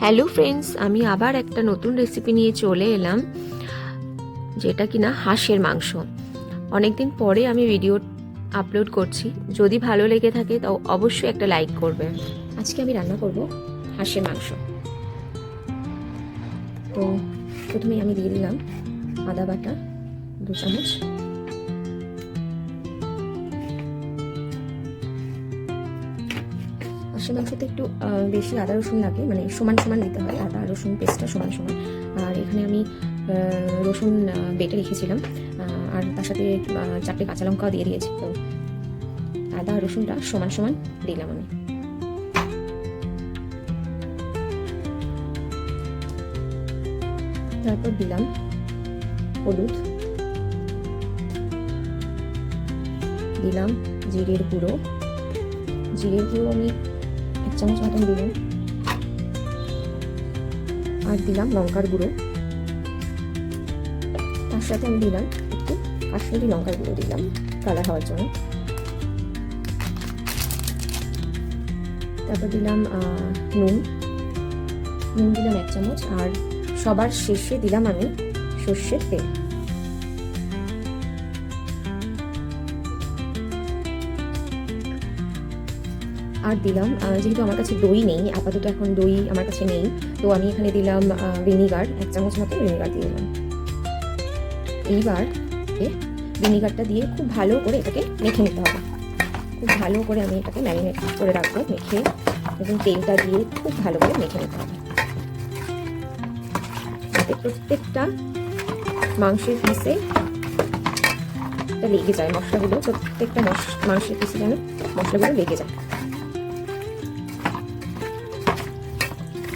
Hello friends, আমি আবার একটা নতুন রেসিপি নিয়ে চলে এলাম, যেটা কিনা হাঁসের মাংস। অনেকদিন পরে আমি ভিডিও আপলোড করছি। যদি ভালো লেগে থাকে তো অবশ্যই একটা লাইক করবে। আজকে আমি রান্না করব হাঁসের মাংস। তো প্রথমেই আমি দিয়ে দিলাম আদা বাটা 2 চামচ, হাঁসের মাংসতে একটু বেশি আদা রসুন লাগে, মানে সমান সমান দিতে হয় আদা রসুন পেস্টটা সমান সমান। আর এখানে আমি রসুন বেটে রেখেছিলাম, আর তার সাথে 4টে কাঁচা লঙ্কাও দিয়ে দিয়েছি। তো আদা রসুনটা সমান সমান দিলাম আমি। তারপর দিলাম হলুদ, দিলাম জিরের গুঁড়ো আমি 1 চামচ মতন দিলাম, আর দিলাম লঙ্কার গুঁড়ো। তার সাথে আমি দিলাম একটু কাশ্মীরি লঙ্কার গুঁড়ো, দিলাম কালার হওয়ার জন্য। তারপর দিলাম নুন দিলাম 1 চামচ, আর সবার শেষে দিলাম আমি সর্ষের তেল। আর দিলাম, যেহেতু আমার কাছে দই নেই আপাতত, এখন দই আমার কাছে নেই, তো আমি এখানে দিলাম ভিনিগার 1 চামচ মতো ভিনিগার দিয়ে দিলাম। এইবার ভিনিগারটা দিয়ে খুব ভালো করে এটাকে মেখে নিতে হবে। খুব ভালো করে আমি এটাকে ম্যারিনেট করে রাখবো, মেখে এবং তেলটা দিয়ে খুব ভালো করে মেখে নিতে হবে, যাতে প্রত্যেকটা মাংসের পিসে লেগে যায় মশলাগুলো, প্রত্যেকটা মাংসের পিসে যেন মশলাগুলো লেগে যায়।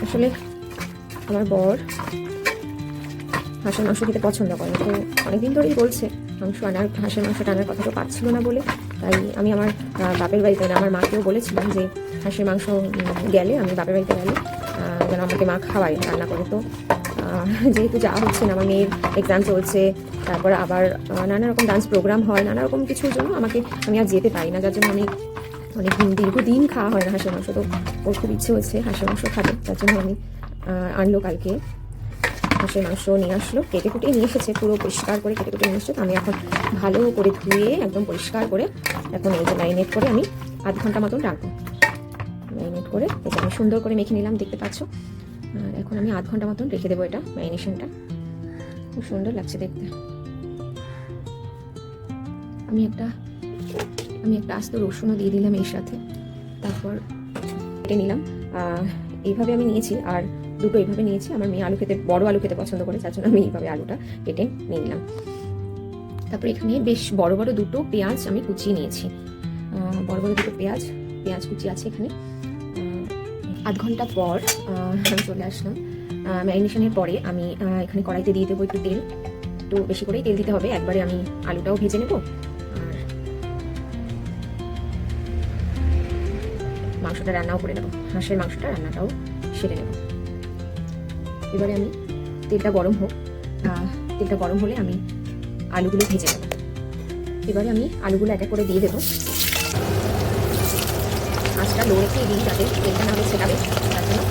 আসলে আমার বর হাঁসের মাংস খেতে পছন্দ করে, তো অনেকদিন ধরেই বলছে হাঁসের মাংসটা আনার কথা তো পাচ্ছিল না বলে, তাই আমি আমার বাপের বাড়িতে আমার মাকেও বলেছিলাম যে হাঁসের মাংস গেলে, আমি বাপের বাড়িতে গেলে যেন আমাকে মা খাওয়ায় রান্না করে। তো যেহেতু যাওয়া হচ্ছে না, আমার মেয়ের এক্সাম চলছে, তারপর আবার নানা রকম ডান্স প্রোগ্রাম হয়, নানা রকম কিছুর জন্য আমি আর যেতে পারি না, যার জন্য আমি দীর্ঘদিন খাওয়া হয় না হাঁসের মাংস। তো ওর খুব ইচ্ছে হচ্ছে হাঁসের মাংস খাবে, তার জন্য আমি আনলো কালকে হাঁসের মাংস নিয়ে আসলো, কেটে কুটে নিয়ে এসেছে, পুরো পরিষ্কার করে কেটে কুটে নিয়ে এসেছে। আমি এখন ভালো করে ধুয়ে একদম পরিষ্কার করে এখন এই যে ম্যারিনেট করে আমি আধ ঘন্টা মতন রাখবো। ম্যারিনেট করে এটা আমি সুন্দর করে মেখে নিলাম, দেখতে পাচ্ছ। আর এখন আমি আধ ঘন্টা মতন রেখে দেবো এটা ম্যারিনেশনটা। খুব সুন্দর লাগছে দেখতে। আমি একটা আস্ত রসুনও দিয়ে দিলাম এর সাথে। তারপর কেটে নিলাম, এইভাবে আমি নিয়েছি, আর দুটো এইভাবে নিয়েছি। আমার মেয়ে বড় আলু খেতে পছন্দ করে, যার জন্য আমি এইভাবে আলুটা কেটে নিয়ে নিলাম। তারপর এখানে বেশ বড় বড় দুটো পেঁয়াজ আমি কুচিয়ে নিয়েছি, বড় বড় দুটো পেঁয়াজ কুচি আছে এখানে। আধ ঘন্টা পর আমি চলে আসলাম ম্যারিনেশনের পরে। আমি এখানে কড়াইতে দিয়ে দেবো একটু তেল, একটু বেশি করেই তেল দিতে হবে, একবারে আমি আলুটাও ভেজে নেবো আর মাংসটা রান্নাও করে নেবো, হাঁসের মাংসটা রান্নাটাও সেরে নেব। এবারে আমি তেলটা গরম হলে আমি আলুগুলো ভেজে নেব। এবারে আমি আলুগুলো এক এক করে দিয়ে দেবো, আঁচটা লো রেখে দিই যাতে তেলটা না হয়ে ছেটাবে, তার জন্য।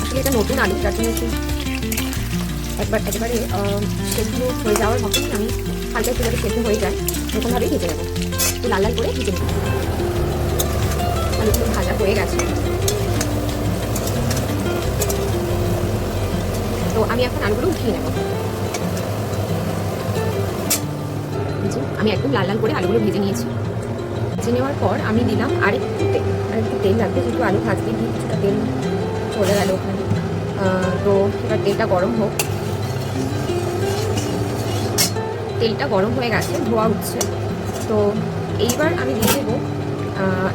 আসলে এটা নতুন আলু, যার জন্য একটু একেবারে সেদ্ধ হয়ে যাওয়ার মতনই আমি হালকা একটু যাতে সেদ্ধ হয়ে যায় এরকমভাবেই ভেজে নেবো, একটু লাল লাল করে ভেজে নেব। আলুগুলো ভাজা হয়ে গেছে, তো আমি এখন আলুগুলো উঠিয়ে নেব। আমি একদম লাল লাল করে আলুগুলো ভেজে নিয়েছি। ভেজে নেওয়ার পর আমি দিলাম আরেকটু তেল লাগবে, যেহেতু আলু ভাজতে গিয়ে কিছুটা তেল চলে গেল ওখানে। তো এবার তেলটা গরম হোক। তেলটা গরম হয়ে গেছে, ধোয়া উঠছে। তো এইবার আমি দিয়ে দেবো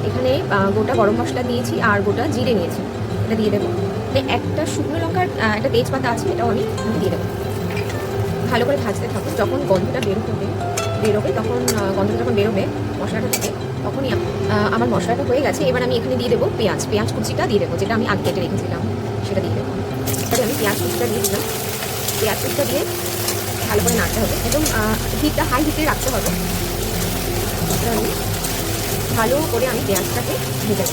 এখানে গোটা গরম মশলা দিয়েছি আর গোটা জিরে নিয়েছি, এটা দিয়ে দেবো। একটা শুকনো লঙ্কার একটা তেজপাতা আছে, এটাও আমি দিয়ে দেবো। ভালো করে ভাজতে থাকো, যখন গন্ধটা বেরোবে তখন গন্ধটা যখন বেরোবে মশলাটা থেকে, তখনই আমার মশলাটা হয়ে গেছে। এবার আমি এখানে দিয়ে দেবো পেঁয়াজ কুচিটা দিয়ে দেবো, যেটা আমি আগে কেটে রেখেছিলাম সেটা দিয়ে দেবো। তাহলে আমি পেঁয়াজ কুচিটা দিয়ে দিলাম। পেঁয়াজ কুচিটা দিয়ে ভালো করে নাড়তে হবে, একদম হিটটা হাই হিটে রাখতে হবে। ভালো করে আমি পেঁয়াজটাকে ভেজে নেব।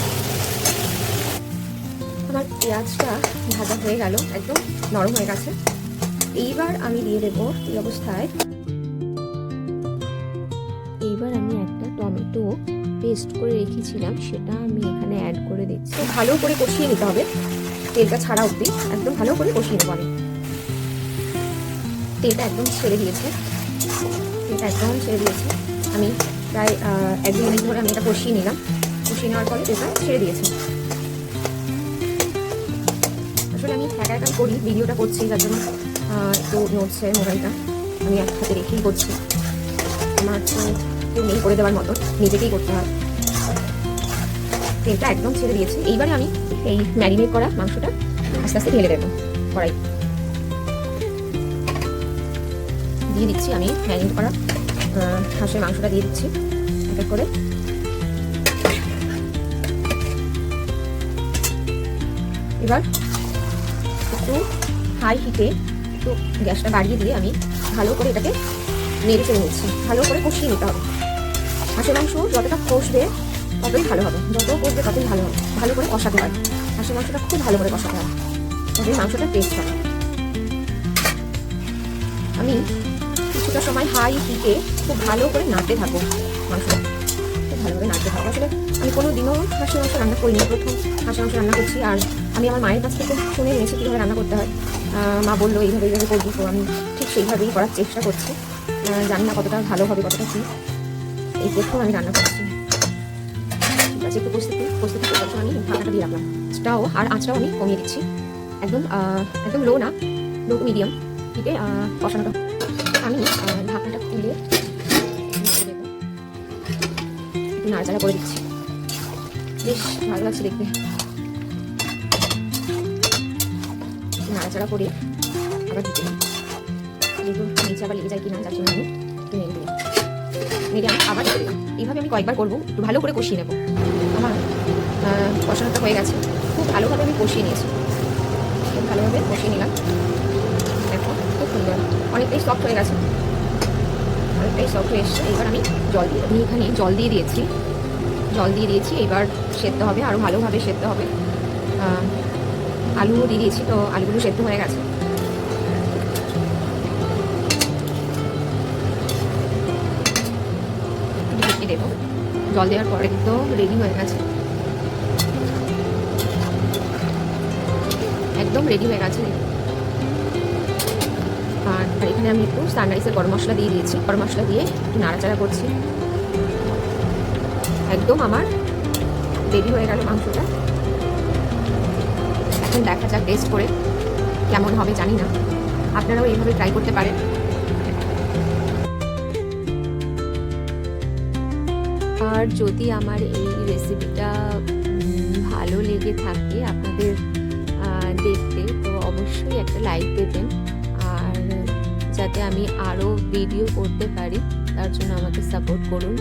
আমার পেঁয়াজটা ভাজা হয়ে গেল, একদম নরম হয়ে গেছে। এইবার আমি দিয়ে দেবো এই অবস্থায়, এইবার আমি একটা টমেটো পেস্ট করে রেখেছিলাম সেটা আমি এখানে অ্যাড করে দিচ্ছি। তো ভালো করে কষিয়ে নিতে হবে, তেলটা ছাড়া অবধি একদম ভালো করে কষিয়ে নেবো আমি। তেলটা একদম ছেড়ে দিয়েছে, আমি প্রায় 1-2 মিনিট ধরে আমি এটা কষিয়ে নিলাম। কষিয়ে নেওয়ার পরে তেলটা ছেড়ে দিয়েছে। আসলে আমি একা একা করি, ভিডিওটা করছি যার জন্য একটু নড়ছে মোবাইলটা, আমি এক হাতে রেখেই করছি। আমার তো কেউ নেই করে দেওয়ার মতো, নিজেকেই করতে হয়। তেলটা একদম ছেড়ে দিয়েছে। এইবারে আমি এই ম্যারিনেট করা মাংসটা আস্তে আস্তে ঢেলে দেবো কড়াই দিয়ে দিচ্ছি। আমি ম্যারিনেট করা হাঁসের মাংসটা দিয়ে দিচ্ছি এক এক করে। এবার একটু হাই হিটে একটু গ্যাসটা বাড়িয়ে দিয়ে আমি ভালো করে এটাকে নেড়ে চেড়ে নিচ্ছি। ভালো করে কষিয়ে নিতে হবে। হাঁসের মাংস যতটা কষবে ততই ভালো হবে, যত কষবে ততই ভালো হবে। ভালো করে কষাতে হয়, হাঁসের মাংসটা খুব ভালো করে কষাতে হয়, তবে মাংসটা টেস্ট হবে। আমি কিছুটা সময় হাই হিটে খুব ভালো করে নাড়তে থাকবো, মাংসটা খুব ভালো করে নাড়তে থাকবো। আসলে আমি কোনো দিনও হাঁসের মাংস রান্না করিনি, প্রথম হাঁসের মাংস রান্না করছি। আর আমি আমার মায়ের কাছ থেকে শুনে নিয়েছি কীভাবে রান্না করতে হয়। মা বললো এইভাবে করবি, তো আমি ঠিক সেইভাবেই করার চেষ্টা করছি। জানি না কতটা ভালো হবে, কতটা কী। এই প্রথম আমি রান্না করছি। ঠিক আছে, একটু প্রস্তুতি আমি ঢাকাটা দিয়ে রাখলাম। আর আঁচটাও আমি কমিয়ে দিচ্ছি, একদম লো না, লো টু মিডিয়াম হিটে কষানোটা। আমি ঢাকনাটা খুলে একটু নাড়াচাড়া করে দিচ্ছি, বেশ ভালো লাগছে দেখতে। নাড়াচাড়া করে আবার দিতে যেহেতু নিচে আবার লেগে যায় কিনা, যার জন্য আমি একটু নেড়ে দিলাম। নেড়ে আমি আবার দিতে দিলাম। এইভাবে আমি কয়েকবার করবো, একটু ভালো করে কষিয়ে নেবো। আমার কষানোটা হয়ে গেছে, খুব ভালোভাবে আমি কষিয়ে নিয়েছি, খুব ভালোভাবে কষিয়ে নিলাম। দেখো খুব সুন্দর, অনেকটাই সফট হয়ে গেছে, অনেকটাই সফট হয়ে এসছে। এবার আমি এখানে জল দিয়ে দিয়েছি। এবার সেদ্ধ হবে, আরও ভালোভাবে সেদ্ধ হবে। আলুও দিয়ে দিয়েছি, তো আলুগুলো সেদ্ধ হয়ে গেছে। ঢেকে দেবো। জল দেওয়ার পরে তো রেডি হয়ে গেছে, একদম রেডি হয়ে গেছে। আর এখানে আমি একটু সানরাইসের গরম মশলা দিয়ে দিয়েছি। গরম মশলা দিয়ে একটু নাড়াচাড়া করছি। একদম আমার রেডি হয়ে গেল মাংসটা। এখন দেখা যাক টেস্ট করে কেমন হবে, জানি না। আপনারাও এইভাবে ট্রাই করতে পারেন। আর যদি আমার এই রেসিপিটা ভালো লেগে থাকে আপনাদের দেখতে, তো অবশ্যই একটা লাইক দেবেন। আর যাতে আমি আরও ভিডিও করতে পারি তার জন্য আমাকে সাপোর্ট করুন।